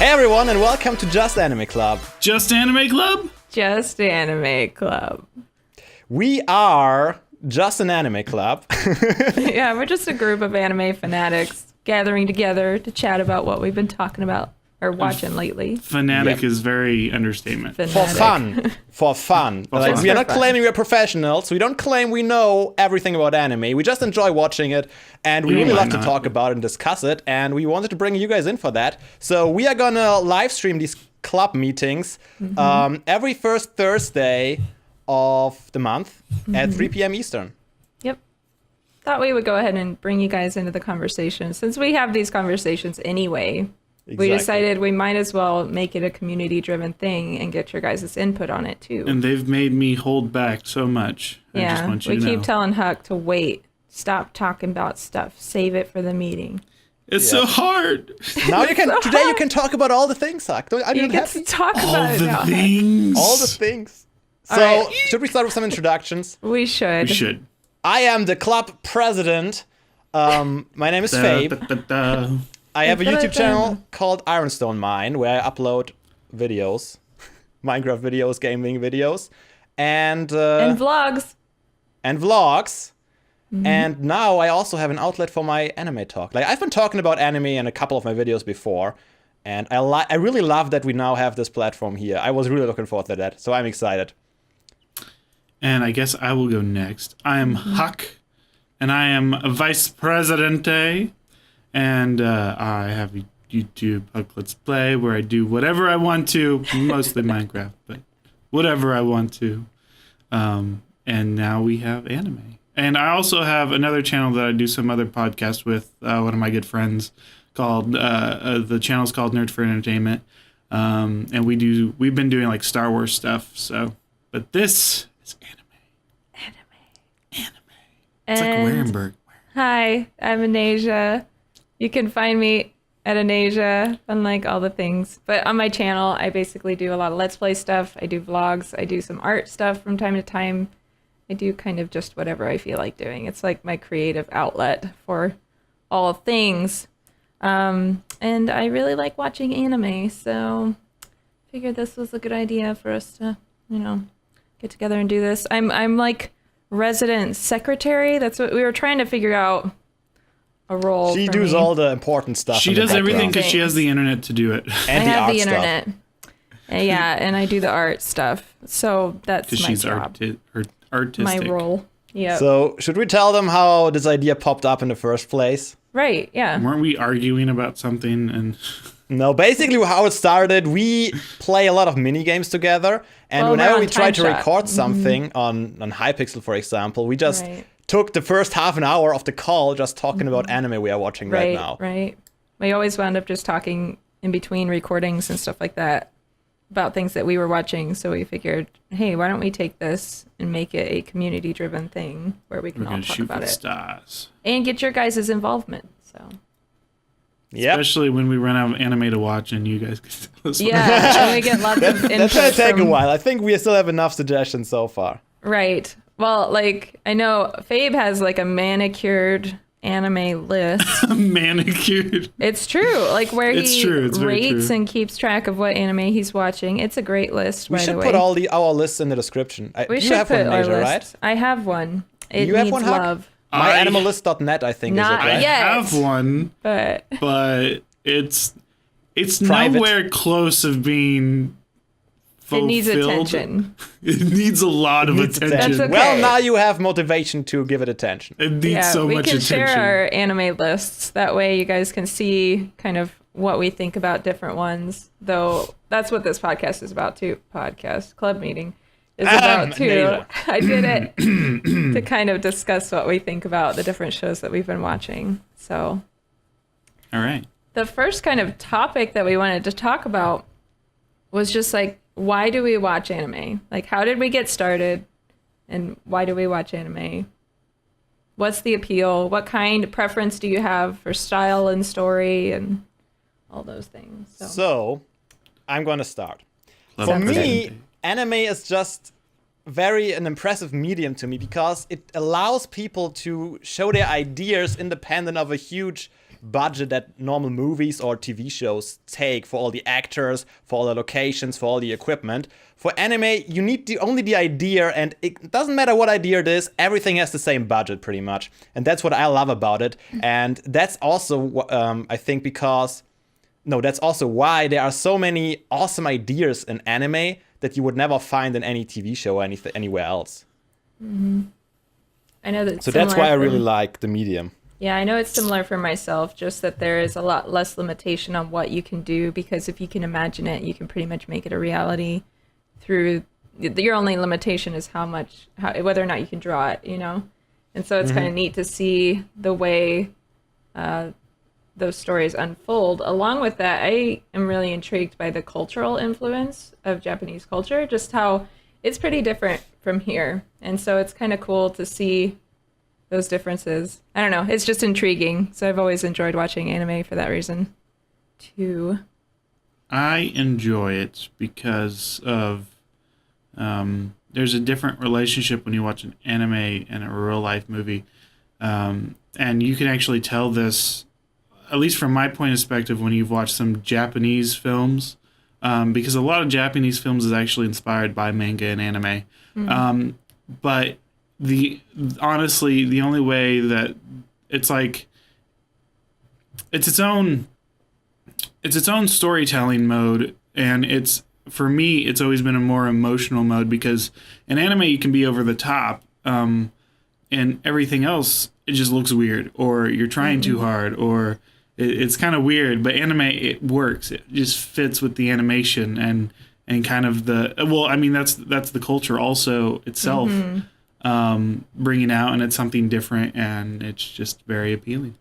Hey everyone, and welcome to Just Anime Club. Just Anime Club? Just Anime Club. We are just an anime club. Yeah, we're just a group of anime fanatics gathering together to chat about what we've been talking about or watching lately. Fanatic is very understatement. For fun. For fun. Like, we are not claiming we're professionals. We don't claim we know everything about anime. We just enjoy watching it, and we really love to talk about it and discuss it, and we wanted to bring you guys in for that. So we are gonna live stream these club meetings every first Thursday of the month at 3 p.m. Eastern. Yep. Thought we would go ahead and bring you guys into the conversation. Since we have these conversations anyway, we decided we might as well make it a community-driven thing and get your guys' input on it, too. And they've made me hold back so much. I just want you to know. We keep telling Huck to wait. Stop talking about stuff. Save it for the meeting. It's so hard. Now you can you can talk about all the things, Huck. You get to talk about all it the now. things. All the things. So, right. Should we start with some introductions? We should. We should. I am the club president. My name is Fabe. I have a YouTube channel called Ironstone Mine where I upload videos, Minecraft videos, gaming videos, and vlogs. And vlogs. And now I also have an outlet for my anime talk. Like, I've been talking about anime in a couple of my videos before, and I really love that we now have this platform here. I was really looking forward to that, so I'm excited. And I guess I will go next. I am Huck, and I am Vice Presidente, and I have a YouTube Huck Let's Play where I do whatever I want to, mostly Minecraft, but whatever I want to. And now we have anime. And I also have another channel that I do some other podcasts with one of my good friends called, the channel's called Nerd for Entertainment. And we've been doing like Star Wars stuff, so, but this is anime. It's like Warenberg. Hi, I'm Anasia. You can find me at Anasia, unlike all the things. But on my channel, I basically do a lot of Let's Play stuff. I do vlogs. I do some art stuff from time to time. I do kind of just whatever I feel like doing. It's like my creative outlet for all things. And I really like watching anime, so figured this was a good idea for us to, get together and do this. I'm like resident secretary. That's what we were trying to figure out a role. She does all the important stuff. She does everything because she has the internet to do it. And I have the stuff. internet. Yeah, and I do the art stuff. So that's my she's job. Artistic. My role. Yeah. So should we tell them how this idea popped up in the first place? Right, yeah. Weren't we arguing about something? And No, basically how it started, we play a lot of mini games together, and whenever we try to record something on Hypixel, for example, we just took the first half an hour of the call just talking about anime we are watching right now. Right. We always wound up just talking in between recordings and stuff like that about things that we were watching, so we figured, hey, why don't we take this and make it a community-driven thing where we can all talk about it. Stars. And get your guys' involvement, so. Yep. Especially when we run out of anime to watch and you guys can tell us and we get lots of input. That's going to take a while. I think we still have enough suggestions so far. Right. Well, like, I know Fabe has like a manicured anime list. Manicured. It's true. Like where he rates true. and keeps track of what anime he's watching. It's a great list, by the way. We should put our lists in the description. We should have put one, our Asia, list. right? I have one. It You have needs one, Huck? love. MyAnimalist.net, I think, Not is it, right? I yet. have one, But it's Private. nowhere close of being fulfilled. it needs attention. It needs a lot of attention. That's okay. Well, now you have motivation to give it attention. It needs so we much can attention. share our anime lists. That way you guys can see kind of what we think about different ones. Though that's what this podcast is about too. Podcast club meeting is about too. I did it to kind of discuss what we think about the different shows that we've been watching. So All right. the first kind of topic that we wanted to talk about was just like, why do we watch anime? Like, how did we get started? And why do we watch anime? What's the appeal? What kind of preference do you have for style and story and all those things? So I'm going to start. For me, anime is just an impressive medium to me because it allows people to show their ideas independent of a huge budget that normal movies or TV shows take for all the actors, for all the locations, for all the equipment. For anime, you need only the idea, and it doesn't matter what idea it is, everything has the same budget pretty much. And that's what I love about it. And that's also, I think, that's also why there are so many awesome ideas in anime that you would never find in any TV show or anywhere else. Mm-hmm. I know that. So that's why I really like the medium. Yeah, I know it's similar for myself, just that there is a lot less limitation on what you can do, because if you can imagine it, you can pretty much make it a reality through your only limitation is whether or not you can draw it, you know? And so it's kind of neat to see the way those stories unfold. Along with that, I am really intrigued by the cultural influence of Japanese culture, just how it's pretty different from here. And so it's kind of cool to see those differences. I don't know, it's just intriguing. So I've always enjoyed watching anime for that reason too. I enjoy it because of there's a different relationship when you watch an anime and a real life movie. And you can actually tell this, at least from my point of perspective, when you've watched some Japanese films, because a lot of Japanese films is actually inspired by manga and anime. But honestly, the only way that it's like, it's its own storytelling mode, and for me, it's always been a more emotional mode, because in anime you can be over the top, and everything else, it just looks weird, or you're trying too hard, or it's kind of weird. But anime, it works. It just fits with the animation and kind of that's the culture also itself, bringing out, and it's something different, and it's just very appealing.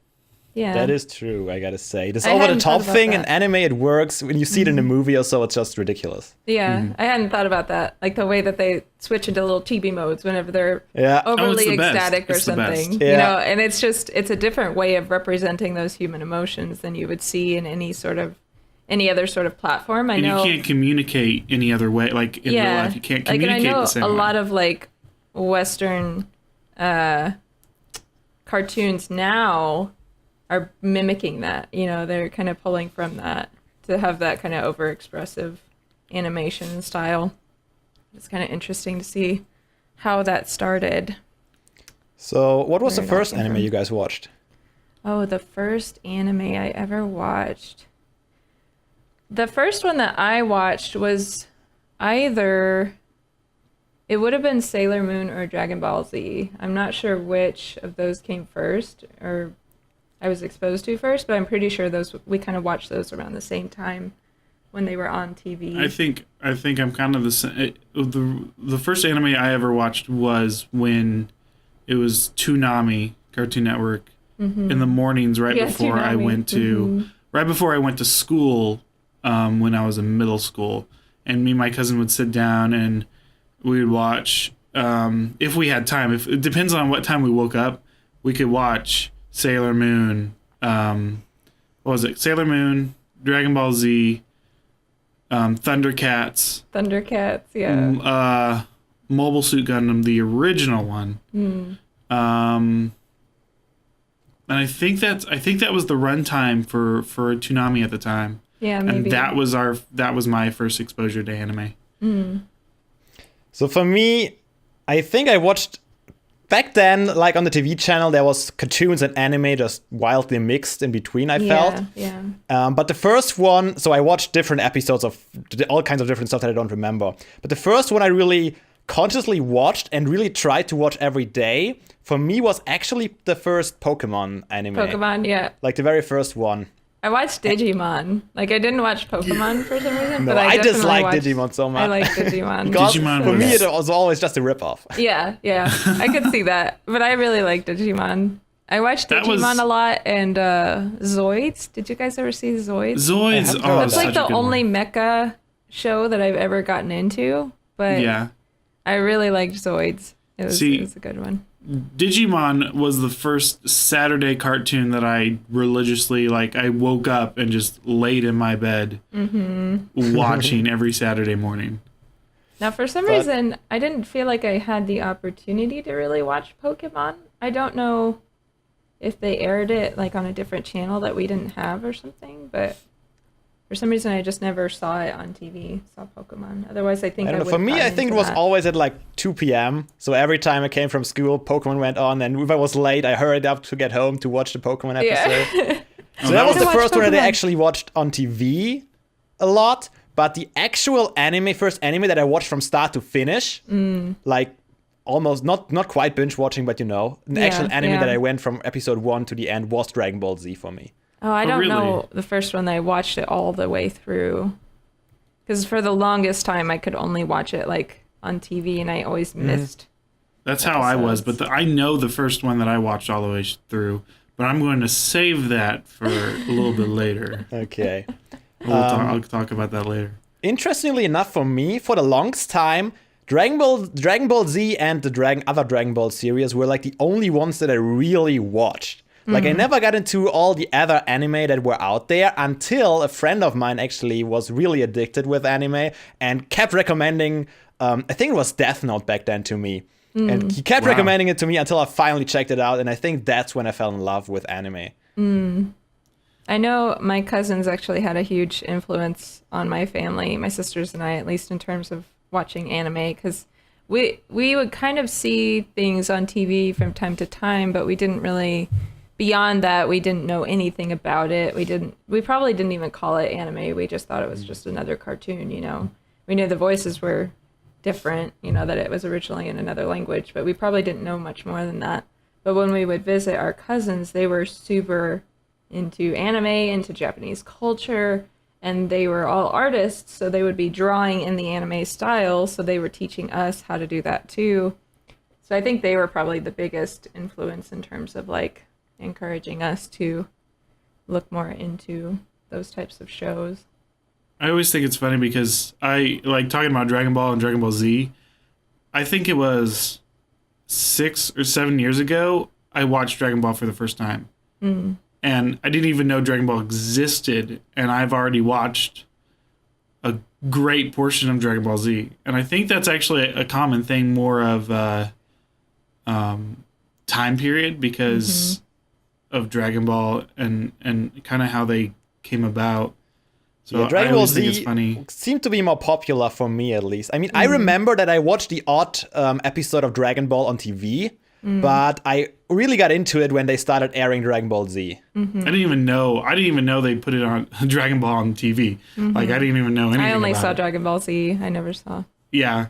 Yeah, that is true. I gotta say, this over-the-top thing in anime, it works. When you see it in a movie or so, it's just ridiculous. Yeah, I hadn't thought about that. Like the way that they switch into little chibi modes whenever they're overly ecstatic or something. You know, and it's a different way of representing those human emotions than you would see in any other sort of platform. I know you can't communicate any other way. Like in real life, you can't communicate the same way. A lot of like Western cartoons now are mimicking that. You know, they're kind of pulling from that to have that kind of overexpressive animation style. It's kind of interesting to see how that started. So what was the first anime you guys watched? Oh, the first anime I ever watched. The first one that I watched was it would have been Sailor Moon or Dragon Ball Z. I'm not sure which of those came first, or I was exposed to first, but I'm pretty sure we kind of watched those around the same time when they were on TV. I think I'm kind of the same. The first anime I ever watched was when it was Toonami, Cartoon Network, in the mornings right before I went to school, when I was in middle school, and me and my cousin would sit down and we would watch, if we had time. If it depends on what time we woke up, we could watch Sailor Moon, what was it? Sailor Moon, Dragon Ball Z, Thundercats. Thundercats, yeah. Mobile Suit Gundam, the original one. And I think that was the runtime for Toonami at the time. Yeah, maybe. And that was my first exposure to anime. So for me, I think I watched back then, like on the TV channel, there was cartoons and anime just wildly mixed in between, I felt. Yeah. But the first one, so I watched different episodes of all kinds of different stuff that I don't remember. But the first one I really consciously watched and really tried to watch every day, for me, was actually the first Pokemon anime. Pokemon, yeah. Like the very first one. I watched Digimon. Like, I didn't watch Pokemon for some reason, but I dislike Digimon so much. I like Digimon. Because Digimon for me, it was always just a ripoff. Yeah. I could see that. But I really like Digimon. I watched Digimon a lot, and Zoids. Did you guys ever see Zoids? Zoids are That's like the only mecha show that I've ever gotten into. But yeah, I really liked Zoids. It was a good one. Digimon was the first Saturday cartoon that I religiously, like, I woke up and just laid in my bed watching every Saturday morning. Now, for some reason, I didn't feel like I had the opportunity to really watch Pokemon. I don't know if they aired it like on a different channel that we didn't have or something, but for some reason I just never saw it on TV. Saw Pokemon. Otherwise, I think I don't know. would. For me, I think it was that. always at like 2 p.m. So every time I came from school, Pokemon went on, and if I was late, I hurried up to get home to watch the Pokemon episode. Yeah. So that was the first one that I Pokemon. actually watched on TV a lot. But the actual first anime that I watched from start to finish, like almost not quite binge watching, but an actual anime that I went from episode 1 to the end was Dragon Ball Z for me. Oh, I don't really? know the first one that I watched it all the way through. Because for the longest time, I could only watch it like on TV, and I always missed. That's how I was, but I know the first one that I watched all the way through, but I'm going to save that for a little bit later. Okay. I'll talk about that later. Interestingly enough, for me, for the longest time, Dragon Ball Z and the other Dragon Ball series were like the only ones that I really watched. Like, I never got into all the other anime that were out there until a friend of mine actually was really addicted with anime and kept recommending, I think it was Death Note back then to me. And he kept recommending it to me until I finally checked it out, and I think that's when I fell in love with anime. I know my cousins actually had a huge influence on my family, my sisters and I, at least in terms of watching anime, because we would kind of see things on TV from time to time, but we didn't really, beyond that, we didn't know anything about it. We probably didn't even call it anime. We just thought it was just another cartoon, We knew the voices were different, that it was originally in another language, but we probably didn't know much more than that. But when we would visit our cousins, they were super into anime, into Japanese culture, and they were all artists, so they would be drawing in the anime style, so they were teaching us how to do that too. So I think they were probably the biggest influence in terms of like encouraging us to look more into those types of shows. I always think it's funny because I like talking about Dragon Ball and Dragon Ball Z. I think it was 6 or 7 years ago I watched Dragon Ball for the first time. And I didn't even know Dragon Ball existed, and I've already watched a great portion of Dragon Ball Z. And I think that's actually a common thing, more of a time period because of Dragon Ball and kind of how they came about. So Yeah, Dragon I Ball always think Z it's funny. seemed to be more popular for me, at least. I mean, I remember that I watched the odd episode of Dragon Ball on TV, but I really got into it when they started airing Dragon Ball Z. I didn't even know they put it on Dragon Ball on TV. Like I didn't even know anything. I only about saw it. Dragon Ball Z. I never saw. Yeah.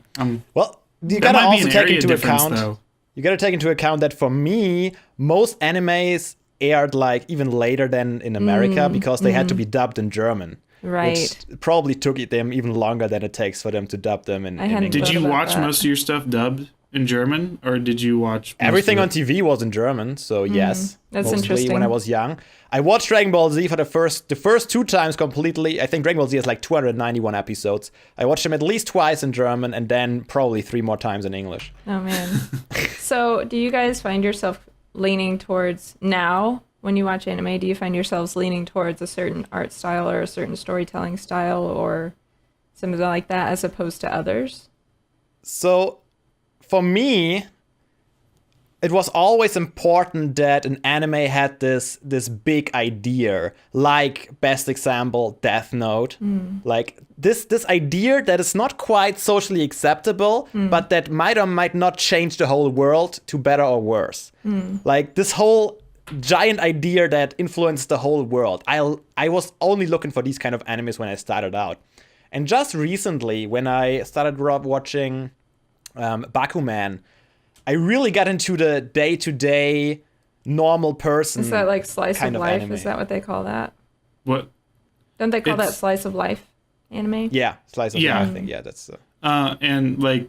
Well, you That gotta might be also an take area into difference, account. though. You gotta take into account that for me, most animes aired like even later than in America because they had to be dubbed in German. Right. Which probably took them even longer than it takes for them to dub them in hadn't English. Did you about watch that. most of your stuff dubbed in German, or did you watch most Everything of on it? TV was in German, so yes. That's mostly interesting. when I was young. I watched Dragon Ball Z for the first 2 times completely. I think Dragon Ball Z has like 291 episodes. I watched them at least twice in German and then probably 3 more times in English. Oh man. So, do you guys find yourself leaning towards now when you watch anime? Do you find yourselves leaning towards a certain art style or a certain storytelling style or something like that as opposed to others? So, for me, it was always important that an anime had this big idea, like best example, Death Note. Like this idea that is not quite socially acceptable, but that might or might not change the whole world to better or worse. Like this whole giant idea that influenced the whole world. I was only looking for these kind of animes when I started out. And just recently, when I started watching Bakuman, I really got into the day-to-day normal person. Is that like slice kind of of life? anime. Is that what they call that? What? Don't they call that It's- slice of life anime? Yeah, slice of Yeah. life. I think. Yeah, that's. And like,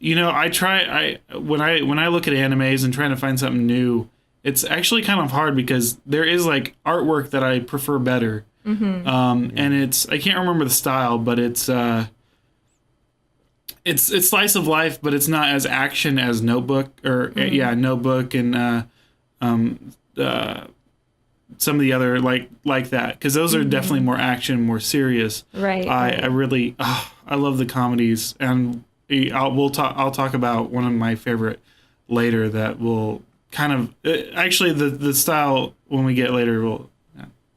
when I look at animes and trying to find something new, it's actually kind of hard because there is like artwork that I prefer better. And I can't remember the style, but it's slice of life, but it's not as action as Notebook Notebook and some of the other like that, because those are definitely more action, more serious. Right. I really I love the comedies, and I'll talk about one of my favorite later that will kind of actually the style when we get later.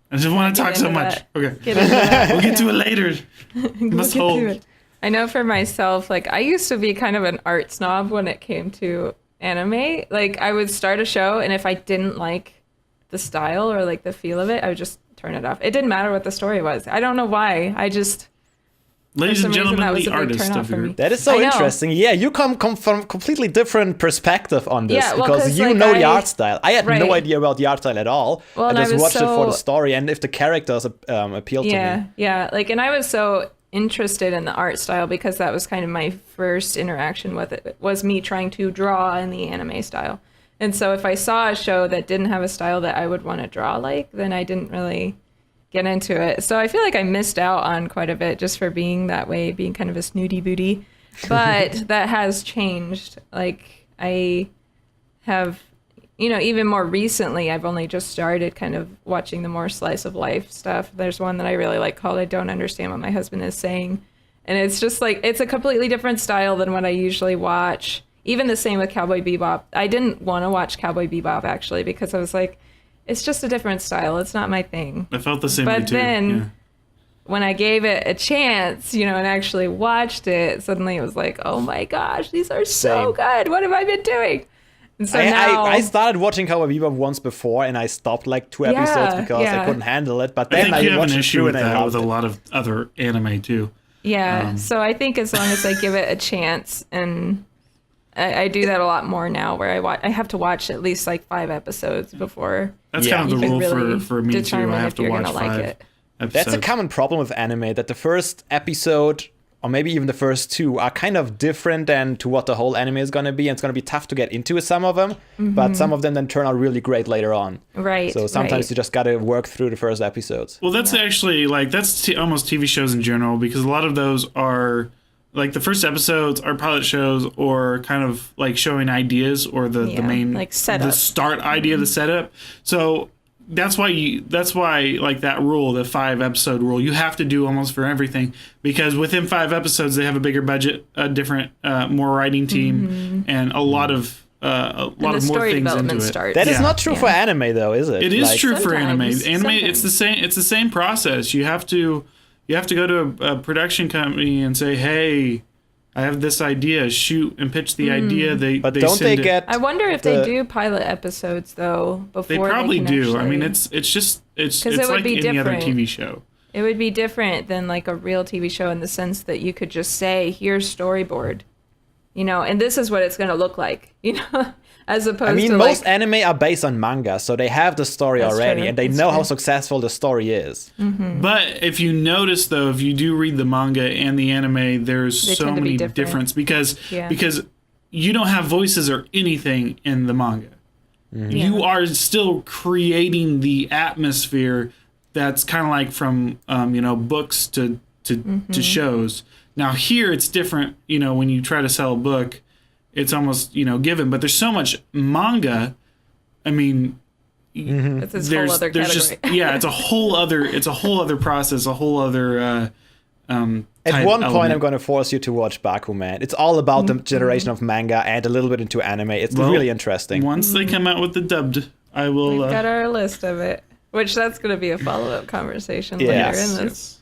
I just want to talk so much. That. Okay, Get into that. we'll get to it later. Must We'll get to hold. it. I know for myself, like I used to be kind of an art snob when it came to anime. Like I would start a show, and if I didn't like the style or like the feel of it, I would just turn it off. It didn't matter what the story was. I don't know why. I just Ladies and some reason, gentlemen, that was the a big artist turnoff of for your me. That is so I know. interesting. Yeah, you come from completely different perspective on this Yeah, well, because 'cause, you like, know the I- art style. I had no Right. idea about the art style at all. Well, I and I just was watched it for the so- story and if the characters appealed to me. Yeah. Like, and I was so interested in the art style because that was kind of my first interaction with it. Was me trying to draw in the anime style. And so if I saw a show that didn't have a style that I would want to draw like, then I didn't really get into it. So I feel like I missed out on quite a bit just for being that way, being kind of a snooty booty. But that has changed. Like I have, even more recently, I've only just started kind of watching the more slice of life stuff. There's one that I really like called I Don't Understand What My Husband Is Saying. And it's just like, it's a completely different style than what I usually watch. Even the same with Cowboy Bebop. I didn't want to watch Cowboy Bebop actually because I was like, it's just a different style. It's not my thing. I felt the same way But too. then when I gave it a chance, and actually watched it, suddenly it was like, oh my gosh, these are so Same. good. What have I been doing? And so now I started watching Cowboy Bebop once before and I stopped like 2 episodes because I couldn't handle it. But I then think I you have watched an it issue through with and I that with loved a it. lot of other anime too. so I think as long as I give it a chance, and I do that a lot more now, where I have to watch at least like 5 episodes before That's Yeah. kind of you the can rule really for me too. determine I have if to you're watch gonna like 5 it. episodes. That's a common problem with anime, that the first episode, or maybe even the first 2, are kind of different than to what the whole anime is going to be. And it's going to be tough to get into some of them, but some of them then turn out really great later on. Right. So sometimes right. you just got to work through the first episodes. Well, that's actually like almost TV shows in general, because a lot of those are like the first episodes are pilot shows or kind of like showing ideas or the main like setup. the start idea, the setup. So that's why like that rule, the 5 episode rule, you have to do almost for everything, because within 5 episodes they have a bigger budget, a different, more writing team, and a lot of more story things development into it. starts. That is Yeah. not true for anime, though, is it? It is Like, true for anime. Sometimes. It's the same. It's the same process. You have to go to a production company and say, "Hey, I have this idea. Shoot and pitch the idea." But they don't they send it- get? I wonder if the- they do pilot episodes though before They probably can do. I mean, actually- it's it would like be any other different. TV show. It would be different than like a real TV show in the sense that you could just say, "Here's storyboard," and this is what it's going to look like, as opposed I mean, to most like, anime are based on manga, so they have the story That's already, true, and they that's know how true. successful the story is. But if you notice, though, if you do read the manga and the anime, there's They so tend to be many different. differences Yeah. because you don't have voices or anything in the manga. You are still creating the atmosphere that's kind of like from books to shows. Now here it's different. When you try to sell a book, it's almost given. But there's so much manga. I mean, it's this whole other there's category. it's a whole other process, a whole other. At one point, I'm going to force you to watch Bakuman. It's all about the generation of manga and a little bit into anime. It's really interesting. Once they come out with the dubbed, I will. We've got our list of it, which that's going to be a follow-up conversation later Yes. in this.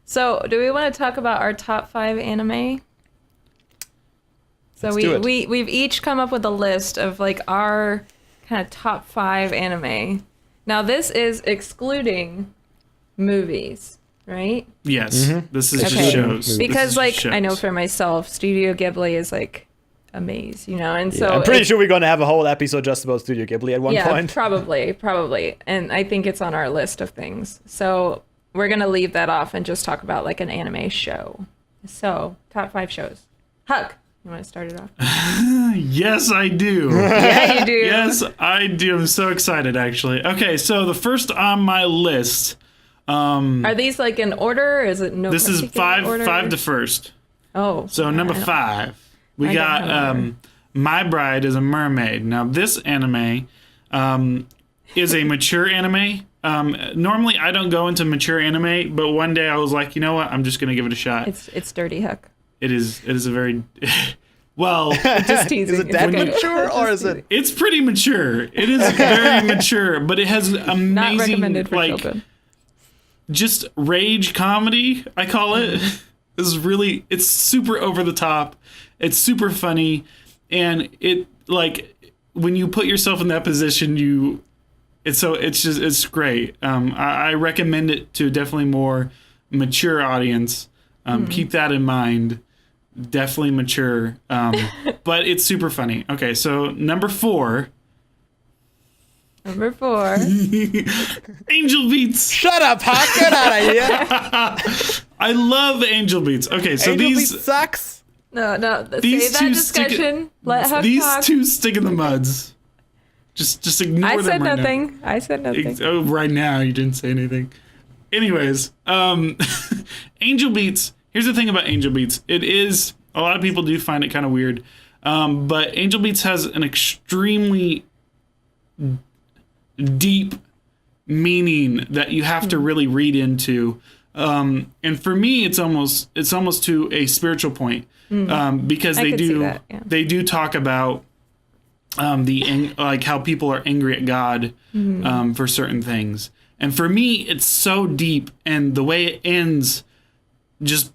So, do we want to talk about our top 5 anime? So Let's do it. we've each come up with a list of like our kind of top 5 anime. Now this is excluding movies, right? Yes, this is Okay. just shows. This Because is like shows. I know for myself, Studio Ghibli is like a maze, and so I'm pretty it- sure we're going to have a whole episode just about Studio Ghibli at one point. probably. And I think it's on our list of things. So we're going to leave that off and just talk about like an anime show. So, top 5 shows. Huck, you want to start it off? Yes, I do. Yeah, you do. Yes, I do. I'm so excited, actually. Okay, so the first on my list. Are these like in order? Or is it no This is particular order? 5 to first. Oh. So number I don't- 5, we I don't got know. My Bride is a Mermaid. Now this anime is a mature anime. Normally I don't go into mature anime, but one day I was like, you know what? I'm just gonna give it a shot. It's Dirty Huck. It is a very Well, Just teasing. Is it that okay. mature or is it? it's pretty mature. It is very mature, but it has amazing, Not recommended for like, children. just rage comedy, I call it. This is really, it's super over the top. It's super funny. And it, like, when you put yourself in that position, it's great. I recommend it to definitely more mature audience. Keep that in mind. Definitely mature. But it's super funny. Okay, so number 4. Number 4. Angel Beats. Shut up, Huck! Get out of here! I love Angel Beats. Okay, so Angel these Beats sucks. No, These save that two stick- discussion. Let Huck these talk. two stick in the muds. Just ignore I them said right nothing. I said now. nothing. Oh, right now you didn't say anything. Anyways, Angel Beats. Here's the thing about Angel Beats. It is, a lot of people do find it kind of weird, but Angel Beats has an extremely deep meaning that you have to really read into. And for me, it's almost to a spiritual point, because I could see that, yeah. they do talk about like how people are angry at God for certain things. And for me, it's so deep, and the way it ends just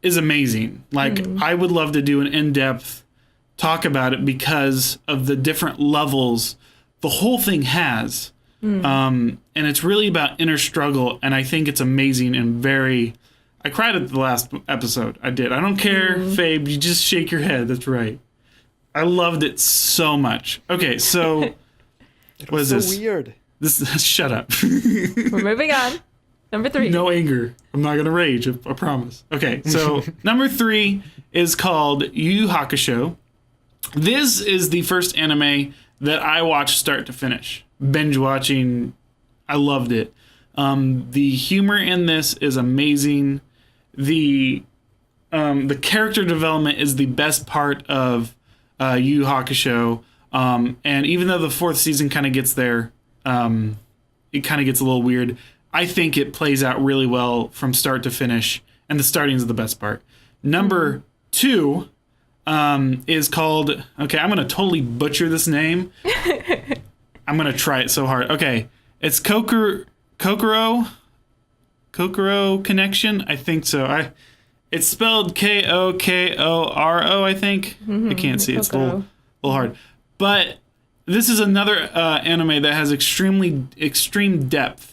is amazing. Like, I would love to do an in-depth talk about it because of the different levels the whole thing has. And it's really about inner struggle, and I think it's amazing and very... I cried at the last episode. I did. I don't care, Fabe, you just shake your head. That's right. I loved it so much. Okay, so... what is So this? weird. Shut up. We're moving on. Number 3. No anger. I'm not going to rage, I promise. Okay, so number 3 is called Yu Yu Hakusho. This is the first anime that I watched start to finish. Binge watching. I loved it. The humor in this is amazing. The character development is the best part of Yu Yu Hakusho. And even though the 4th season kind of gets there, it kind of gets a little weird. I think it plays out really well from start to finish, and the starting is the best part. Number 2 is called... Okay, I'm going to totally butcher this name. I'm going to try it so hard. Okay, it's Kokoro Connection? I think so. It's spelled Kokoro, I think. I can't see. It's a little hard. But this is another anime that has extreme depth.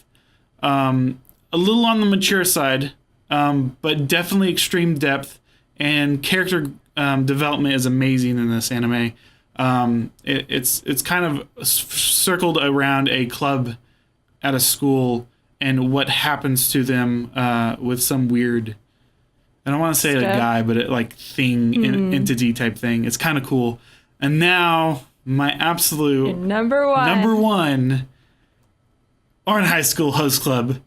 A little on the mature side, but definitely extreme depth, and character development is amazing in this anime. It's kind of circled around a club at a school and what happens to them with some weird, I don't want to say a guy, but like thing, entity type thing. It's kind of cool. And now my absolute number 1. Orange High School Host Club.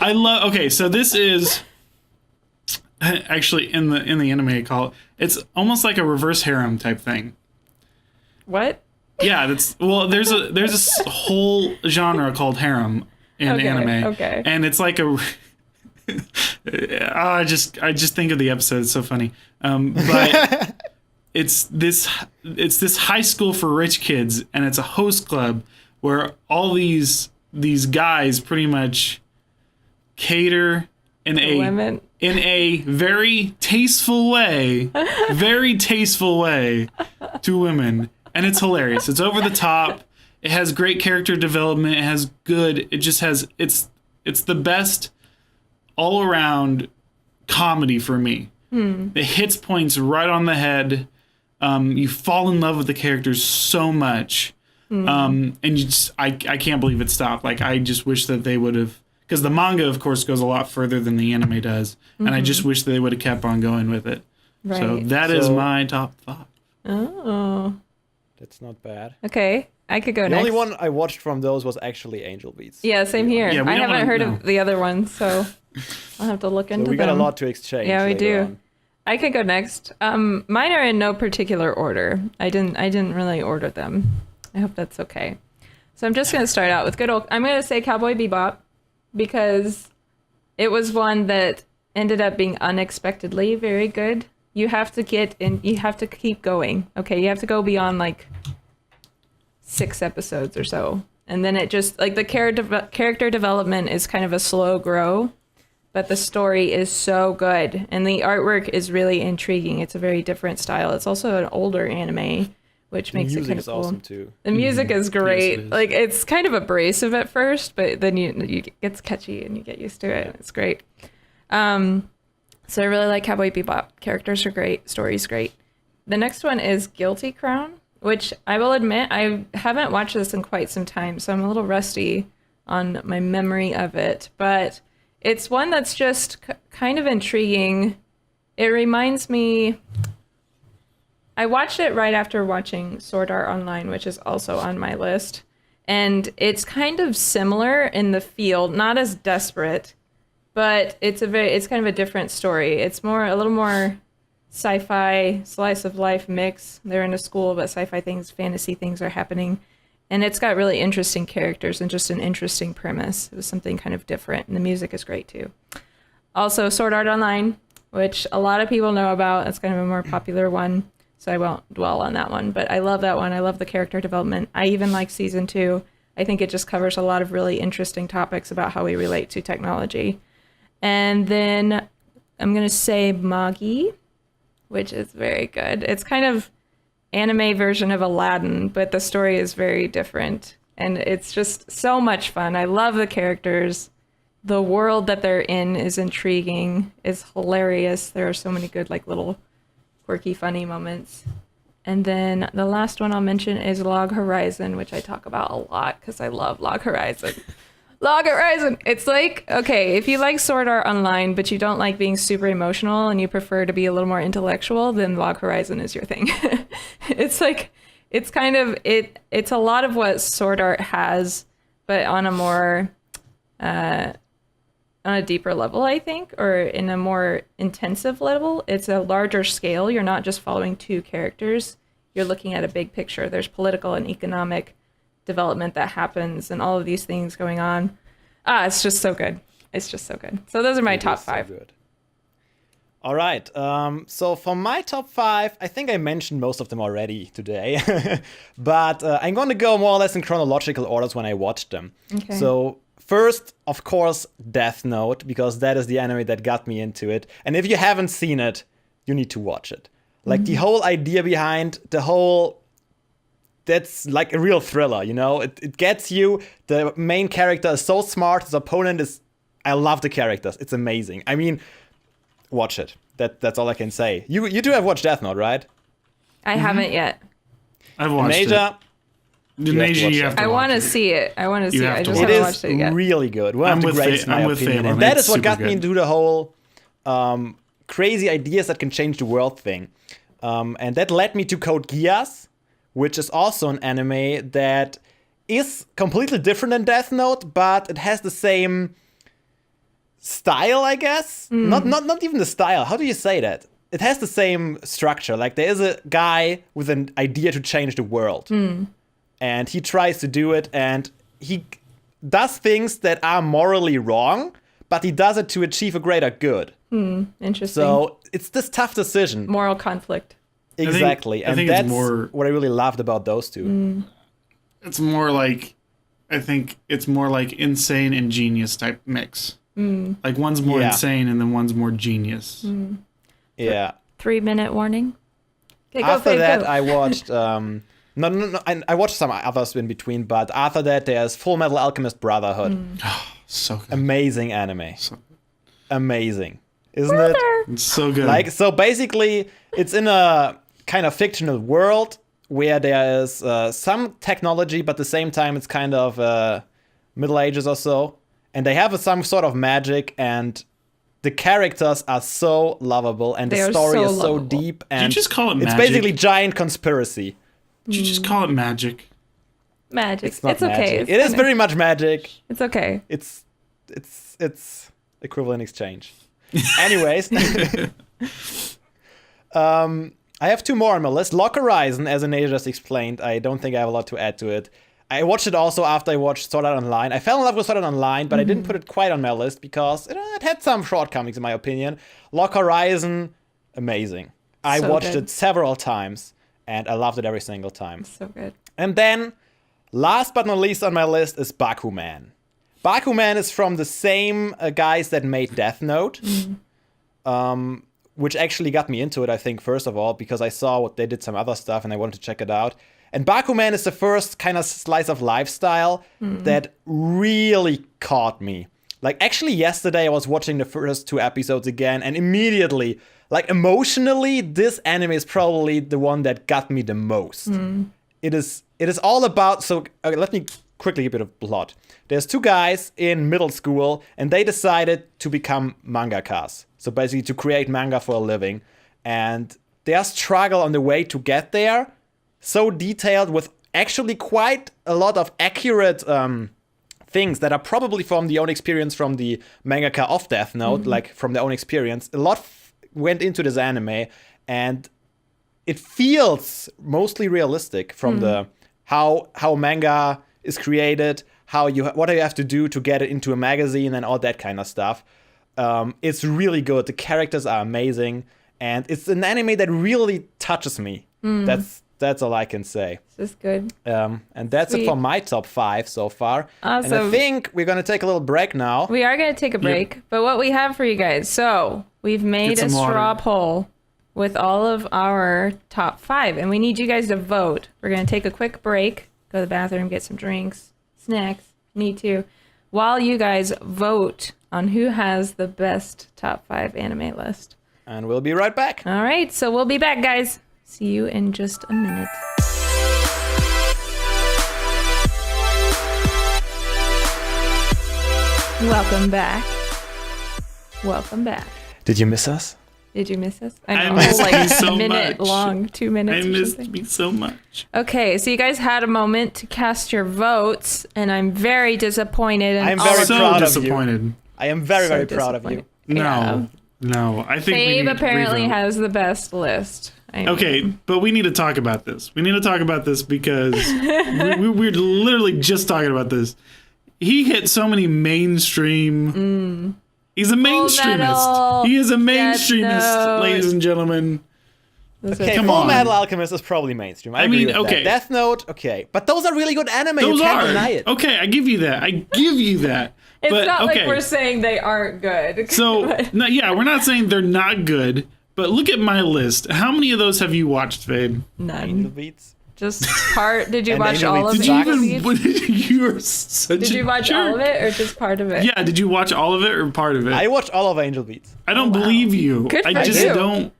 I love. Okay, so this is actually in the anime I call it. It's almost like a reverse harem type thing. What? Yeah, there's a whole genre called harem in anime. Okay. And it's like a I just think of the episode, it's so funny. But it's this high school for rich kids, and it's a host club where all these guys pretty much cater in a very tasteful way to women, and it's hilarious. It's over the top. It has great character development. It's the best all around comedy for me. It hits points right on the head. You fall in love with the characters so much. And I can't believe it stopped. Like, I just wish that they would have, because the manga, of course, goes a lot further than the anime does, and I just wish they would have kept on going with it. Right. So that is my top 5. Oh, that's not bad. Okay, I could go next. The only one I watched from those was actually Angel Beats. Yeah, same here. Yeah, I haven't heard of the other one, so I'll have to look into them. We got a lot to exchange. Yeah, we do. On. I could go next. Mine are in no particular order. I didn't really order them. I hope that's okay. So I'm just going to start out with good old... I'm going to say Cowboy Bebop, because it was one that ended up being unexpectedly very good. you have to get in. You have to keep going. Okay, you have to go beyond like 6 episodes or so, and then it just like the character development is kind of a slow grow, but the story is so good and the artwork is really intriguing. It's a very different style. It's also an older anime, which makes it kind of cool. Awesome too. The music is great. Yes, it is. Like it's kind of abrasive at first, but then you gets catchy and you get used to it. It's great. So I really like Cowboy Bebop. Characters are great. Story's great. The next one is Guilty Crown, which I will admit I haven't watched this in quite some time, so I'm a little rusty on my memory of it. But it's one that's just kind of intriguing. It reminds me. I watched it right after watching Sword Art Online, which is also on my list. And it's kind of similar in the field, not as desperate, but it's kind of a different story. It's a little more sci-fi, slice of life mix. They're in a school, but sci-fi things, fantasy things are happening. And it's got really interesting characters and just an interesting premise. It was something kind of different. And the music is great too. Also, Sword Art Online, which a lot of people know about. It's kind of a more popular one. So I won't dwell on that one, but I love that one. I love the character development. I even like season 2. I think it just covers a lot of really interesting topics about how we relate to technology. And then I'm going to say Magi, which is very good. It's kind of anime version of Aladdin, but the story is very different. And it's just so much fun. I love the characters. The world that they're in is intriguing, is hilarious. There are so many good like little quirky, funny moments. And then the last one I'll mention is Log Horizon, which I talk about a lot because I love Log Horizon. Log Horizon! It's like, okay, if you like Sword Art Online, but you don't like being super emotional and you prefer to be a little more intellectual, then Log Horizon is your thing. It's like, it's kind of, it's a lot of what Sword Art has, but on a more, on a deeper level, I think, or in a more intensive level. It's a larger scale. You're not just following 2 characters. You're looking at a big picture. There's political and economic development that happens and all of these things going on. It's just so good. It's just so good. So those are my top 5. So good. All right. So for my top 5, I think I mentioned most of them already today. But I'm going to go more or less in chronological orders when I watched them. Okay. So first, of course, Death Note, because that is the anime that got me into it. And if you haven't seen it, you need to watch it. Like the whole idea behind that's like a real thriller, you know? It gets you. The main character is so smart. His opponent is, I love the characters. It's amazing. I mean, watch it. That's all I can say. You do have watched Death Note, right? I haven't yet. I've watched Major, you have to I watch want to it. see it. I want to see it. I just it haven't watched it is yet. really good. One I'm of the with greatest, in my I'm with opinion. Fablin. And that It's is what super got me good. into the whole crazy ideas that can change the world thing. And that led me to Code Geass, which is also an anime that is completely different than Death Note, but it has the same style, I guess. Not even the style. How do you say that? It has the same structure. Like there is a guy with an idea to change the world. And he tries to do it, and he does things that are morally wrong, but he does it to achieve a greater good. Interesting. So it's this tough decision. Moral conflict. Exactly. I think and it's that's more- what I really loved about those two. It's more like, I think it's more like insane and genius type mix. Like one's more Yeah. insane and then one's more genius. Yeah. 3-minute warning. Okay, go, After Fabe, that, go. I watched. No. I watched some others in between, but after that, there's Full Metal Alchemist Brotherhood. So good. Amazing anime. So, Amazing, isn't it? it's so good. Like, so basically, it's in a kind of fictional world where there is some technology, but at the same time, it's kind of Middle Ages or so. And they have some sort of magic, and the characters are so lovable, and They the are story so is so lovable. deep. And just call it it's magic? basically giant conspiracy. Did you just call it magic? Magic. It's not okay. magic. It's It is kinda- very much magic. It's okay. It's equivalent exchange. Anyways, I have 2 more on my list. Lock Horizon, as Anasia just explained. I don't think I have a lot to add to it. I watched it also after I watched Sword Art Online. I fell in love with Sword Art Online, but I didn't put it quite on my list because it had some shortcomings, in my opinion. Lock Horizon, amazing. I So watched good. it several times, and I loved it every single time. So good. And then, last but not least on my list is Bakuman. Bakuman is from the same guys that made Death Note, which actually got me into it, I think, first of all, because I saw what they did some other stuff and I wanted to check it out. And Bakuman is the first kind of slice of lifestyle that really caught me. Like, actually, yesterday I was watching the first 2 episodes again, and immediately, like, emotionally, this anime is probably the one that got me the most. It is all about, so let me quickly give a bit of plot. There's 2 guys in middle school, and they decided to become mangakas. So basically to create manga for a living. And their struggle on the way to get there, so detailed with actually quite a lot of accurate things that are probably from the own experience from the mangaka of Death Note, like from their own experience. A lot went into this anime, and it feels mostly realistic from the how manga is created, what do you have to do to get it into a magazine and all that kind of stuff. It's really good. The characters are amazing, and it's an anime that really touches me. That's all I can say. This is good. And that's it Sweet. for my top 5 so far. And I Awesome. think we're gonna take a little break now. We are going to take a break, but what we have for you guys. So we've made Get a some straw water. poll with all of our top 5, and we need you guys to vote. We're going to take a quick break, go to the bathroom, get some drinks, snacks, need to, while you guys vote on who has the best top 5 anime list. And we'll be right back. All right, so we'll be back, guys. See you in just a minute. Welcome back. Welcome back. Did you miss us? Did you miss us? I know, missed like you so minute much. long, 2 minutes. I or missed something. me so much. Okay, so you guys had a moment to cast your votes, and I'm very disappointed. And I'm very So proud of you. disappointed. I am very, So very proud of you. disappointed. No, I think we Fabe need apparently revote. has the best list. I mean, Okay, but we need to talk about this. We need to talk about this because we're literally just talking about this. He hit so many mainstream. He's a Metal, mainstreamist. He is a Death mainstreamist, Note. ladies and gentlemen. this Okay, is- Come Full on. Metal Alchemist is probably mainstream. I agree mean, with okay. that. Death Note, okay. But those are really good anime. Those you can't are. deny it. Okay, I give you that. I give you that. It's but, not okay. like we're saying they aren't good. So, But- no, yeah, we're not saying they're not good, but look at my list. How many of those have you watched, Fade? The none. beats. Just part. Did you And watch Angel all of Beats Did you Angel Sucks. even? Beats? You're such Did a you watch jerk. all of it or just part of it? Yeah, did you watch all of it or part of it? I watched all of Angel Beats. I don't wow. believe you. Good I for just you. don't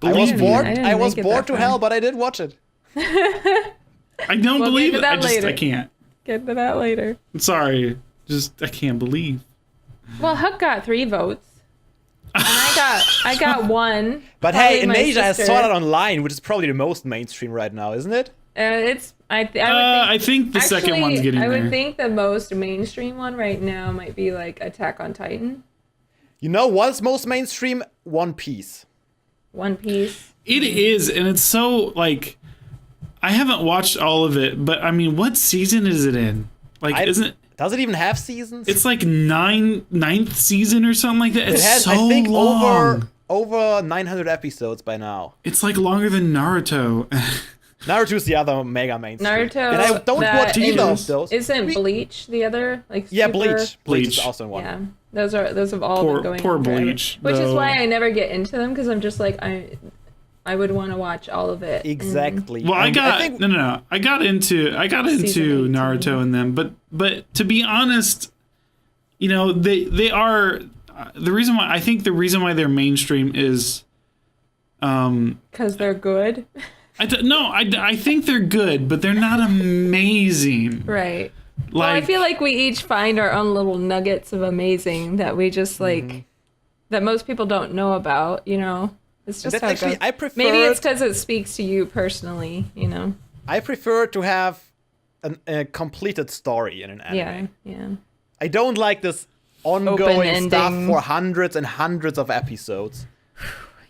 I was believe you. bored. I didn't I was make it bored that to far. hell, but I did watch it. I don't We'll believe get it. to I that just later. I can't. Get to that later. I'm sorry. Just I can't believe. Well, Huck got 3 votes. And I got 1. But Probably hey, in my Asia, I sister. saw it online, which is probably the most mainstream right now, isn't it? It's I would think, I think the second actually, one's getting I would there. think the most mainstream one right now might be like Attack on Titan, You know what's most mainstream? One Piece. One Piece. It is, and it's so like I haven't watched all of it, but I mean, what season is it in? Like, isn't it? Does it even have seasons? It's like ninth season or something like that. It It's has, so I think, long. over 900 episodes by now. It's like longer than Naruto. Naruto's the other mega mainstream. Naruto. And I don't that watch either is- of those. Isn't We- Bleach the other like? Yeah, super- Bleach. Bleach Bleach. is also one. Yeah, those have all Poor- been going poor on forever. Bleach, which is though. why I never get into them because I'm just like I would want to watch all of it. Exactly. Well, I And got think no. I got into Season 18. Naruto and them, but to be honest, you know they are the reason why I think the reason why they're mainstream is Because they're good, I think they're good, but they're not amazing. right? Like Well, I feel like we each find our own little nuggets of amazing that we just like that most people don't know about. You know, it's just that's how it actually goes. I prefer. Maybe it's because it speaks to you personally. You know. I prefer to have a completed story in an anime. Yeah. Yeah. I don't like this ongoing Open stuff ending. for hundreds and hundreds of episodes.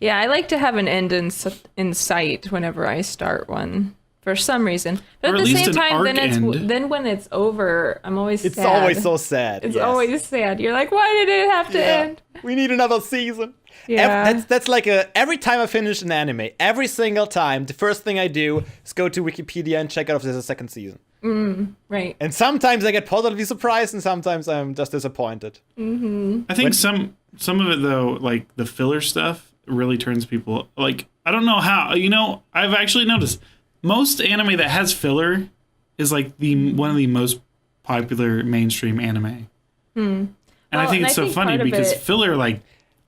Yeah, I like to have an end in sight whenever I start one for some reason. But Or at at the least same an time, arc end. then when it's over, I'm always It's sad. always so sad. It's yes. always sad. You're like, why did it have to Yeah. end? We need another season. Yeah. That's like every time I finish an anime, every single time, the first thing I do is go to Wikipedia and check out if there's a second season. Right. And sometimes I get positively surprised, and sometimes I'm just disappointed. I think some of it though, like the filler stuff, really turns people like. I don't know how. I've actually noticed most anime that has filler is like one of the most popular mainstream anime. And I think it's so funny because filler, like,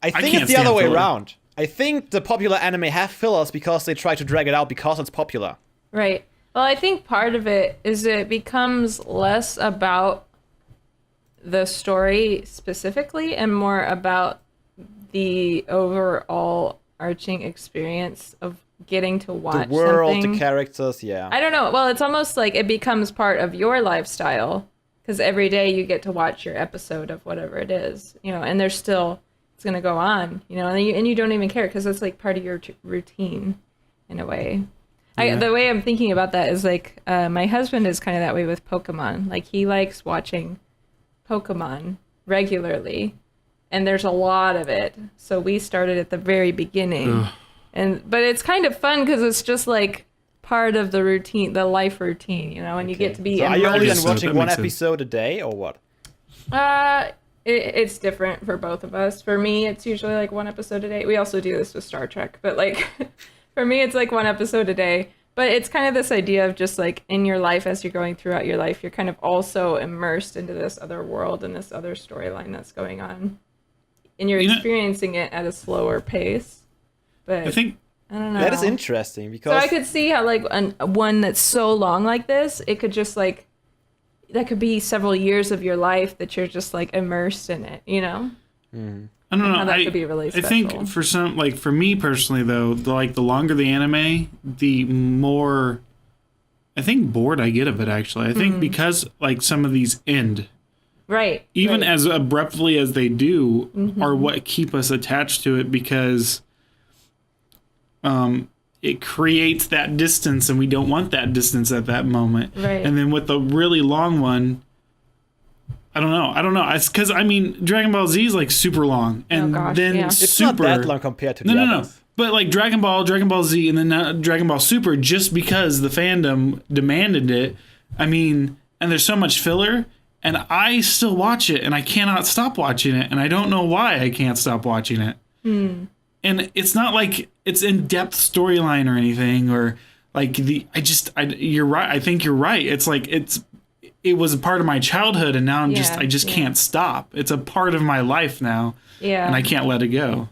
I think it's the other way around. I think the popular anime have fillers because they try to drag it out because it's popular. Right. Well, I think part of it is it becomes less about the story specifically and more about the overall arching experience of getting to watch the world, something. The characters, yeah. I don't know. Well, it's almost like it becomes part of your lifestyle because every day you get to watch your episode of whatever it is, and there's still, it's going to go on, and you don't even care because it's like part of your routine in a way. Yeah. The way I'm thinking about that is like my husband is kind of that way with Pokemon. Like he likes watching Pokemon regularly, and there's a lot of it. So we started at the very beginning, but it's kind of fun because it's just like part of the routine, the life routine, and you get to be. So are you only watching one sense. episode a day, or what? It's different for both of us. For me, it's usually like one episode a day. We also do this with Star Trek, but like. For me, it's like one episode a day, but it's kind of this idea of just like in your life as you're going throughout your life, you're kind of also immersed into this other world and this other storyline that's going on, and you're experiencing it at a slower pace. But I don't know. That is interesting because so I could see how like one that's so long like this, it could just like that could be several years of your life that you're just like immersed in it, I don't know. That could be really special. I think for me personally though, the longer the anime, the more I think bored I get of it actually. I think because like some of these end. Right. Even as abruptly as they do are what keep us attached to it because it creates that distance and we don't want that distance at that moment. Right. And then with the really long one, I don't know. It's because Dragon Ball Z is like super long, and it's not that long compared to the others. No. But like Dragon Ball Z, and then Dragon Ball Super, just because the fandom demanded it. And there's so much filler, and I still watch it, and I cannot stop watching it, and I don't know why I can't stop watching it. And it's not like it's in-depth storyline or anything, or like you're right. I think you're right. It's like it was a part of my childhood, and now I just can't stop. It's a part of my life now, and I can't let it go.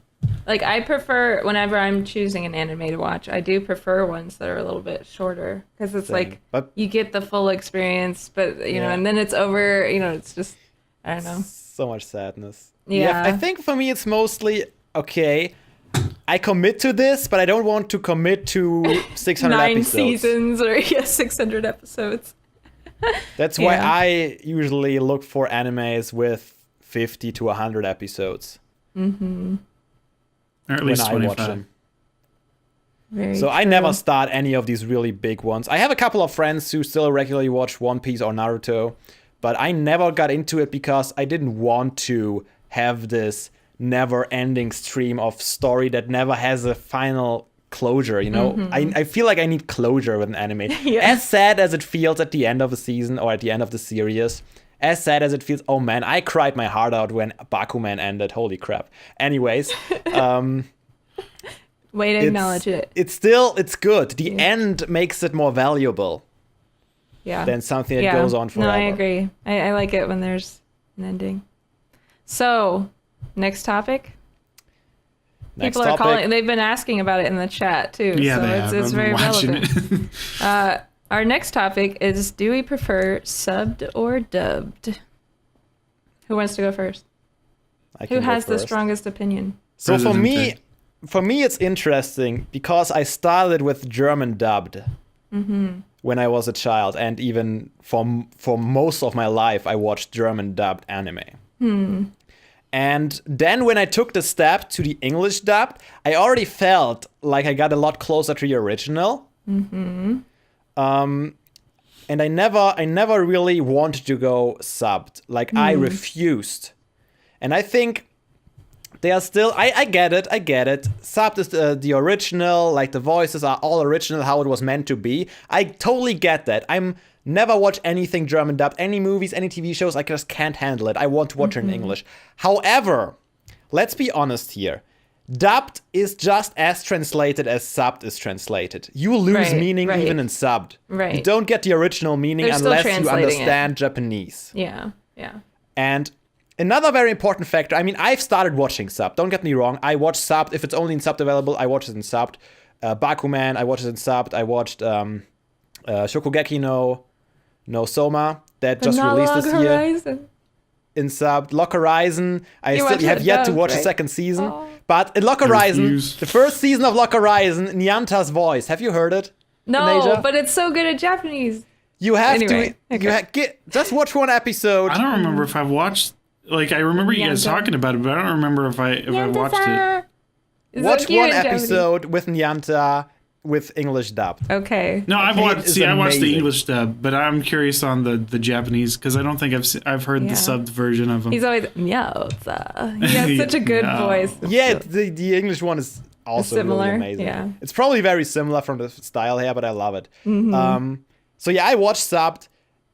Like I prefer whenever I'm choosing an anime to watch, I do prefer ones that are a little bit shorter because it's you get the full experience, but and then it's over. It's just I don't know. So much sadness. Yeah, I think for me it's mostly okay. I commit to this, but I don't want to commit to 600 9 episodes. seasons or 600 episodes. That's why I usually look for animes with 50 to 100 episodes. Or at least 25. Watch them. Very so true. I never start any of these really big ones. I have a couple of friends who still regularly watch One Piece or Naruto, but I never got into it because I didn't want to have this never-ending stream of story that never has a final closure, I feel like I need closure with an anime. As sad as it feels at the end of a season or at the end of the series, as sad as it feels, oh man, I cried my heart out when Bakuman ended, holy crap. Anyways, way to acknowledge it. It's good. The end makes it more valuable than something that goes on forever. No, I agree. I like it when there's an ending. So, next topic. People are calling. They've been asking about it in the chat too. Yeah, so it's very relevant. Our next topic is: do we prefer subbed or dubbed? Who wants to go first? Who has the strongest opinion? So for me, it's interesting because I started with German dubbed when I was a child, and even for most of my life, I watched German dubbed anime. And then when I took the step to the English dubbed, I already felt like I got a lot closer to the original. And I never really wanted to go subbed. Like I refused. And I think They are still, I get it. Subbed is the original, like the voices are all original, how it was meant to be. I totally get that. I'm never watch anything German dubbed, any movies, any TV shows, I just can't handle it. I want to watch it in English. However, let's be honest here. Dubbed is just as translated as subbed is translated. You lose meaning even in subbed. Right. You don't get the original meaning unless you understand Japanese. Yeah. And another very important factor, I mean, I've started watching subbed. Don't get me wrong. I watch subbed. If it's only in subbed available, I watch it in subbed. Bakuman, I watched it in subbed. I watched Shokugeki no Soma that just released this year. In subbed. Lock Horizon, I still have yet to watch the second season. Oh. But in Lock Horizon, the first season of Lock Horizon, Nyanta's voice. Have you heard it? No, but it's so good at Japanese. You have to. Okay. Just watch one episode. I don't remember if I've watched. Like I remember you guys talking about it, but I don't remember if I watched it. Watch one episode with Nyanta with English dub. Okay. No, I watched the English dub, but I'm curious on the Japanese because I don't think I've heard the subbed version of him. He's always meowza. He has such a good voice. Yeah, the English one is also similar. Really amazing. Yeah. It's probably very similar from the style here, but I love it. So yeah, I watched subbed.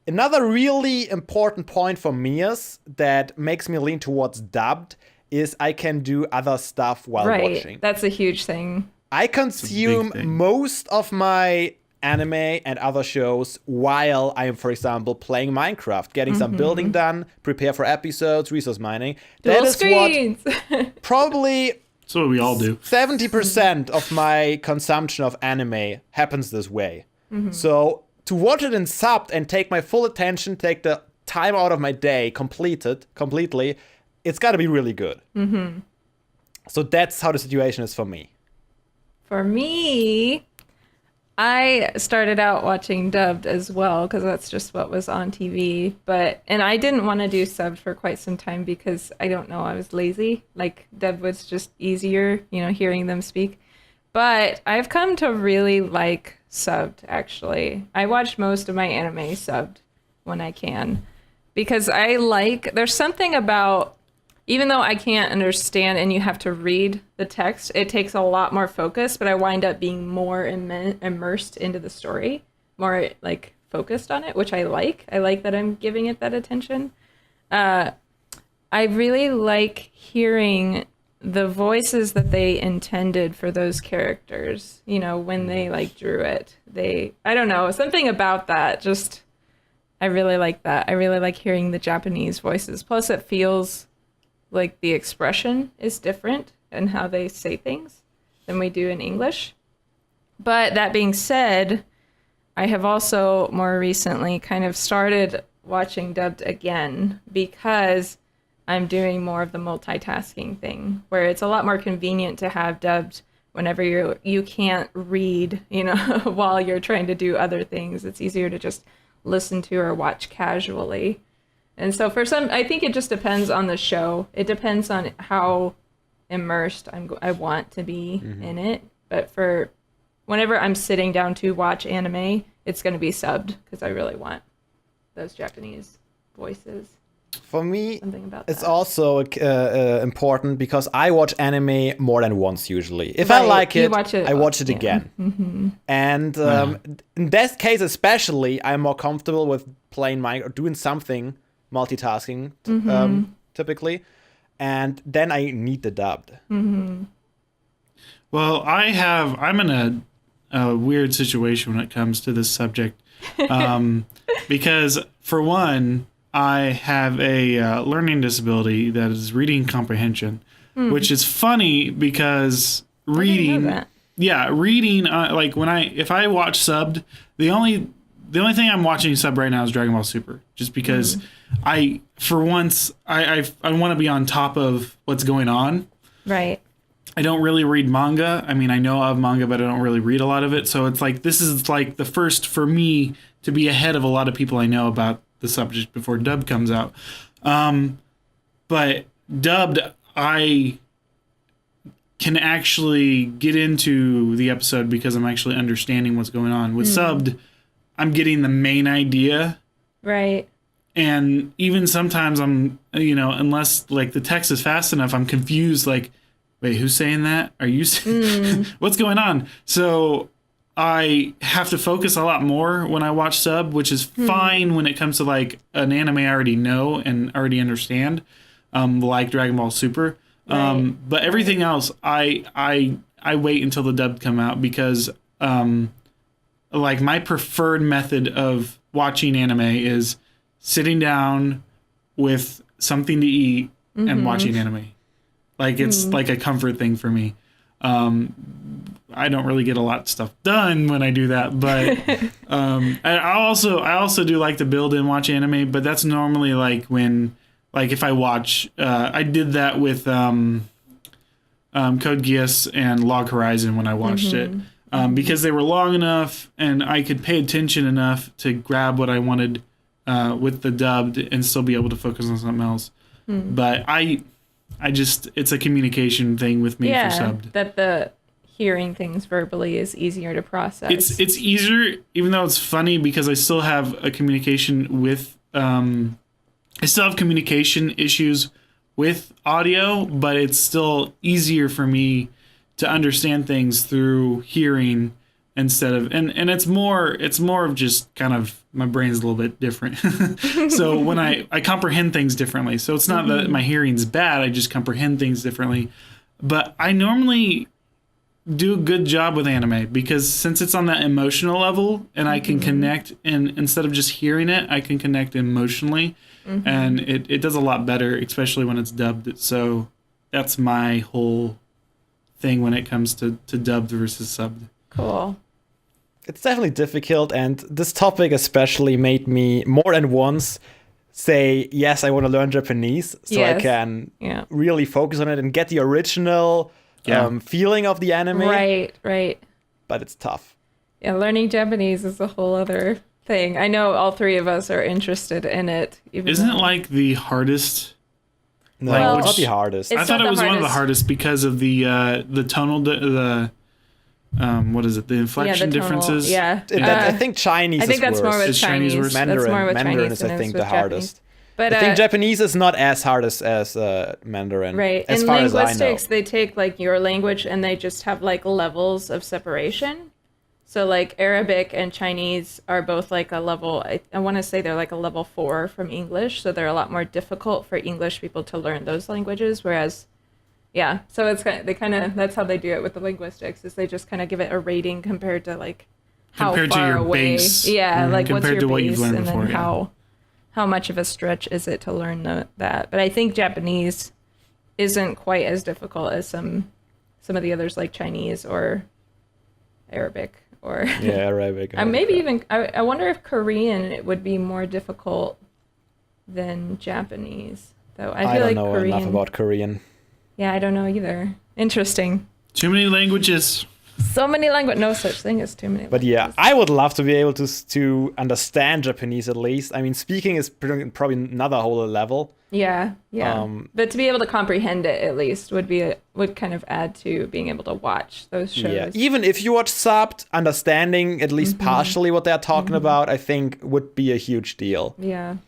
Another really important point for me is that makes me lean towards dubbed is I can do other stuff while watching. That's a huge thing. I consume most of my anime and other shows while I am, for example, playing Minecraft, getting some building done, prepare for episodes, resource mining. That is what probably that's what we all do. 70% of my consumption of anime happens this way. So to watch it in subbed and take my full attention, take the time out of my day, completely, it's got to be really good. So that's how the situation is for me. For me, I started out watching dubbed as well because that's just what was on TV. And I didn't want to do subbed for quite some time because I don't know, I was lazy. Like dubbed was just easier, hearing them speak. But I've come to really like subbed, actually. I watch most of my anime subbed when I can because there's something about, even though I can't understand and you have to read the text, it takes a lot more focus, but I wind up being more immersed into the story, more like focused on it, which I like. I like that I'm giving it that attention. I really like hearing the voices that they intended for those characters, when they drew it. I don't know, something about that, just, I really like that. I really like hearing the Japanese voices. Plus it feels like the expression is different and how they say things than we do in English. But that being said, I have also more recently kind of started watching dubbed again because I'm doing more of the multitasking thing where it's a lot more convenient to have dubbed whenever you can't read, while you're trying to do other things. It's easier to just listen to or watch casually. And so for some, I think it just depends on the show. It depends on how immersed I want to be in it. But for whenever I'm sitting down to watch anime, it's going to be subbed because I really want those Japanese voices. For me, it's that. also important because I watch anime more than once usually. If I like it, I watch it again. And in that case especially, I'm more comfortable with playing or doing something multitasking typically, and then I need the dubbed. Well, I'm in a weird situation when it comes to this subject because for one, I have a learning disability that is reading comprehension, which is funny because reading like if I watch subbed, the only thing I'm watching sub right now is Dragon Ball Super, just because I want to be on top of what's going on. Right. I don't really read manga. I mean, I know of manga, but I don't really read a lot of it. So it's like, this is like the first for me to be ahead of a lot of people I know about the subject before dubbed comes out. But dubbed, I can actually get into the episode because I'm actually understanding what's going on. With subbed, I'm getting the main idea. Right. And even sometimes I'm, unless like the text is fast enough, I'm confused. Like, wait, who's saying that? Are you? What's going on? So I have to focus a lot more when I watch sub, which is fine when it comes to like an anime I already know and already understand, like Dragon Ball Super. Right. But everything else, I wait until the dub come out because, like my preferred method of watching anime is sitting down with something to eat and watching anime. Like it's like a comfort thing for me. I don't really get a lot of stuff done when I do that, but I also do like to build and watch anime, but that's normally like when, like if I watch, I did that with Code Geass and Log Horizon when I watched it, because they were long enough and I could pay attention enough to grab what I wanted with the dubbed and still be able to focus on something else. But I just, it's a communication thing with me for subbed. That the hearing things verbally is easier to process. It's easier, even though it's funny because I still have a communication with, I still have communication issues with audio, but it's still easier for me to understand things through hearing instead of, and it's more of just kind of, my brain's a little bit different. So when I comprehend things differently. So it's not that my hearing's bad, I just comprehend things differently. But I normally do a good job with anime because since it's on that emotional level and I can connect, and instead of just hearing it, I can connect emotionally, and it does a lot better, especially when it's dubbed. So that's my whole thing when it comes to dubbed versus subbed. Cool. It's definitely difficult, and this topic especially made me more than once say, yes, I want to learn Japanese so I can really focus on it and get the original feeling of the anime. Right. But it's tough. Yeah, learning Japanese is a whole other thing. I know all three of us are interested in it. Isn't it like the hardest? No, language? it's not the hardest. I thought it was one of the hardest because of the tonal, what is it? The inflection differences. Yeah. I think Chinese. I think that's worse. more with Is Chinese Chinese. worse? That's more with Mandarin Chinese is, I than think, with the hardest. Japanese. But I think Japanese is not as hard as Mandarin. Right. As in far as I know. linguistics, they take like your language and they just have like levels of separation. So like Arabic and Chinese are both like a level, I want to say they're like a level 4 from English. So they're a lot more difficult for English people to learn those languages. Whereas, so it's that's how they do it with the linguistics, is they just kind of give it a rating compared to like how compared far to your away. base. Yeah, like compared what's your to base, what you've learned and before, then how much of a stretch is it to learn that. But I think Japanese isn't quite as difficult as some of the others, like Chinese or Arabic. Or Arabic. Maybe even I wonder if Korean it would be more difficult than Japanese, though. I feel don't like know Korean, enough about Korean. Yeah, I don't know either. Interesting. Too many languages. So many languages. No such thing as too many. But languages. I would love to be able to understand Japanese at least. I mean, speaking is probably another whole level. Yeah. But to be able to comprehend it at least would kind of add to being able to watch those shows. Yeah, even if you watch subbed, understanding at least partially what they're talking about, I think would be a huge deal. Yeah.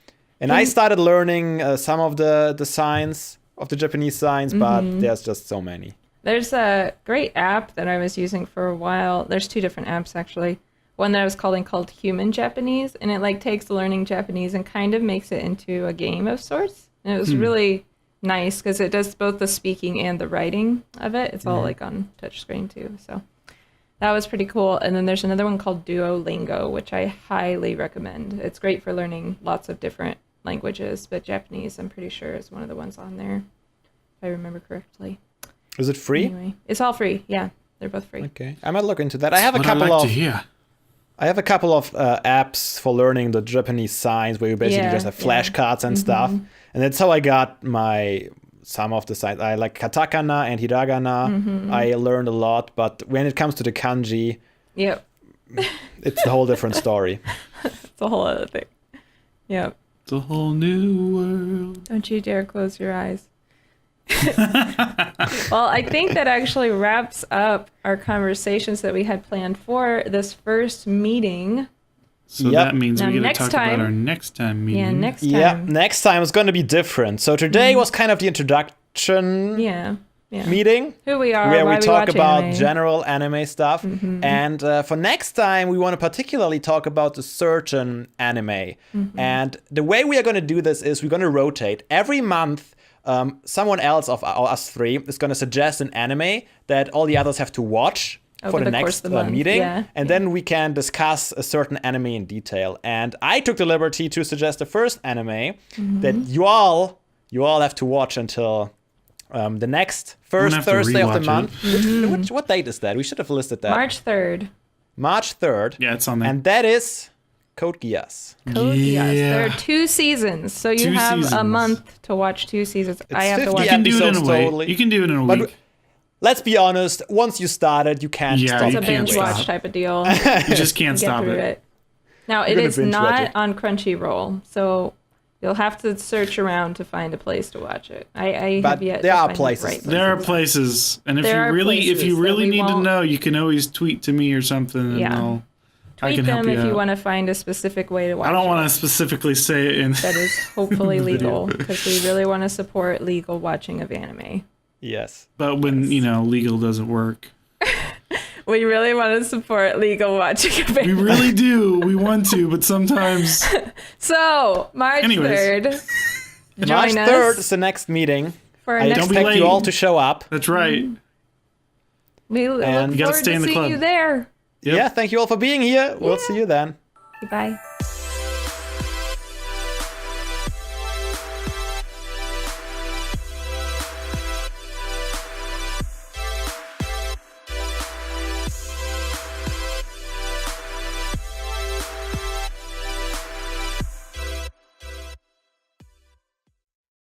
And I started learning some of the signs of the Japanese signs, but there's just so many. There's a great app that I was using for a while. There's two different apps actually. One that I was called Human Japanese, and it like takes learning Japanese and kind of makes it into a game of sorts. And it was really nice because it does both the speaking and the writing of it. It's all like on touchscreen too. So that was pretty cool. And then there's another one called Duolingo, which I highly recommend. It's great for learning lots of different languages, but Japanese, I'm pretty sure, is one of the ones on there, if I remember correctly. Is it free? Anyway, it's all free. Yeah, they're both free. Okay, I might look into that. I have a couple of apps for learning the Japanese signs where you basically just have flashcards and stuff. And that's how I got some of the signs. I like katakana and hiragana. I learned a lot, but when it comes to the kanji, it's a whole different story. It's a whole other thing. Yep. It's a whole new world. Don't you dare close your eyes. Well, I think that actually wraps up our conversations that we had planned for this first meeting So Yep. that means Now, we get to next talk time- about our next time meeting. Yeah, next time. Yeah, next time is going to be different. So today was kind of the introduction Yeah. meeting. Who we are, Where why we talk watch about anime. general anime stuff. And for next time, we want to particularly talk about the certain anime. And the way we are going to do this is we're going to rotate. Every month, someone else of us three is going to suggest an anime that all the others have to watch Over for the the course next of the month, meeting. yeah, And then we can discuss a certain anime in detail. And I took the liberty to suggest the first anime that you all have to watch until the next first have to Thursday of the rewatch month. What date is that? We should have listed that. March 3rd. March 3rd. Yeah, it's on there. And that is Code Geass. Code Geass. Yeah. There are 2 seasons, so you 2 have a seasons. month to watch 2 seasons. I have to 50 watch. You can do it in a episodes way. totally. You can do it in a But week. let's be honest, once you started, you can't Yeah, stop. It's you a can't binge stop. watch type of deal. You just can't Get stop through it. it. Now, it gonna is binge watch not it. on Crunchyroll, so you'll have to search around to find a place to watch it. I But have yet there to are find places. the right There are places. places, and if There you are really places that we need to won't- know, you can always tweet to me or something, and Yeah. I Tweet can help them you if you out. want to find a specific way to watch I don't it. want to specifically say it in. That is hopefully Video. legal, because we really want to support legal watching of anime. Yes. But when legal doesn't work, We really want to support legal watching of we anime. really do. We want to, but sometimes So, March Anyways. 3rd, March join 3rd us is the next meeting. for our I next Don't be expect you late. all to show up. that's right. We look And you gotta forward stay to in the seeing club. you there. Yep. Yeah, thank you all for being here. We'll see you then. Goodbye.